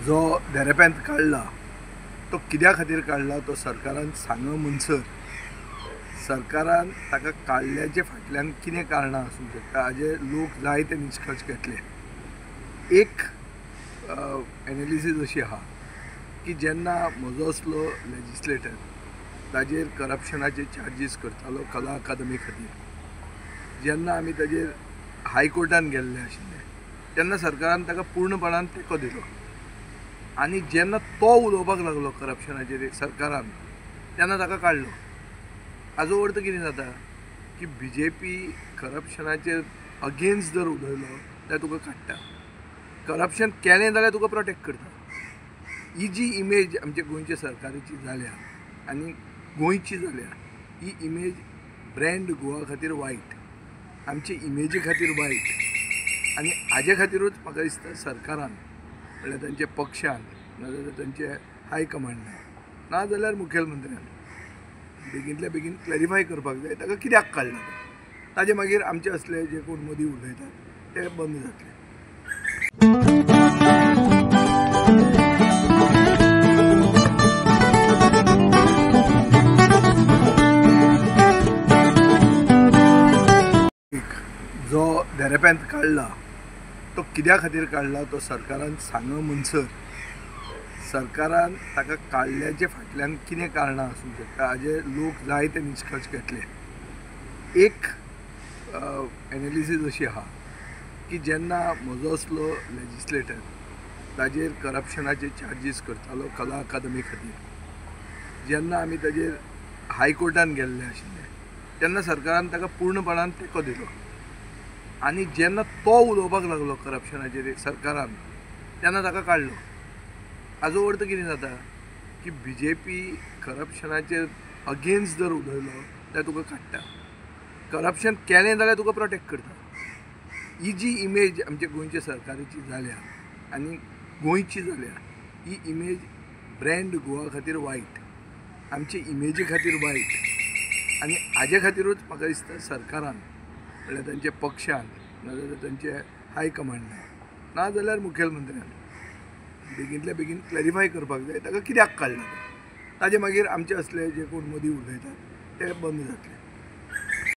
जो देरेप्यांत काढला तो कित्या खातीर काढला तो सरकारान सांग म्हणसर सरकारान ताका काडल्याचे फाटल्यान कितें कारणां आसूंक शकता हाजे लोक जायते निश्कर्श घेतले। एक एनालिसीस अशी आहा की जेन्ना म्हजो असलो लेजिस्लेटर ताजेर करप्शनाचे चार्जीस करतालो कला अकादमी खातीर, जेन्ना आमी ताजेर हायकोर्टान गेल्ले आशिल्ले तेन्ना सरकारान ताका पूर्णपणान तेंको दिलो आनी जेन्ना तो उलोवपाक लागलो करप्शनाचेर सरकारान तेन्ना ताका काडलो। हाजो अर्थ कितें जाता की BJP करप्शनाचेर अगेन्स्ट जर उलयलो जाल्यार तुका काडटा, करप्शन केलें जाल्यार तुका प्रोटेक्ट करता। ही जी इमेज आमच्या गोंयच्या सरकाराची जाल्या आनी गोंयची जाल्या ही इमेज ब्रँड गोवा खातीर वायट, आमचे इमेजी खातीर वायट आनी हाजे खातीरूच म्हाका दिसता सरकारान म्हणल्यार तांच्या पक्षान नाजाल्यार तांचे हायकमांडान नाजाल्यार मुखेलमंत्र्यान बेगिंतल्या बेगीन क्लॅरिफाय करपाक जाय ताका कित्याक काडला ताजे मागीर आमचे असले जे कोण मदीं उलयतात ते बंद जातले। जो देरेप्यांत काढला तो कित्या खातीर काडला तो सरकारान सांग म्हणसर सरकारान ताका काडल्याचे फाटल्यान कितें कारणां आसूंक शकता हाजे लोक जायते निश्कर्श घेतले। एक एनालिसीस अशी आहा की जेन्ना म्हजो असलो लेजिस्लेटर ताजेर करप्शनाचे चार्जीस करतालो कला अकादमी खातीर, जेन्ना आमी ताजेर हायकोर्टान गेल्ले आशिल्ले तेन्ना सरकारान ताका पूर्णपणान तेंको दिलो आनी जेन्ना तो उलोवपाक लागलो करप्शनाचेर सरकारान तेन्ना ताका काडलो। हाजो अर्थ कितें जाता की BJP करप्शनाचेर अगेन्स्ट जर उलयलो जाल्यार तुका काडटा, करप्शन केलें जाल्यार तुका प्रोटेक्ट करता। ही जी इमेज आमच्या गोंयच्या सरकाराची जाल्या आनी गोंयची जाल्या ही इमेज ब्रँड गोवा खातीर वायट, आमचे इमेजी खातीर वायट आनी हाजे खातीरूच म्हाका दिसता सरकारान म्हणल्यार तांच्या पक्षान नाजाल्यार तांचे हायकमांडान नाजाल्यार मुखेलमंत्र्यान बेगिंतल्या बेगीन क्लॅरिफाय करपाक जाय ताका कित्याक काडला ताजे मागीर आमचे असले जे कोण मदीं उलयतात ते बंद जातले।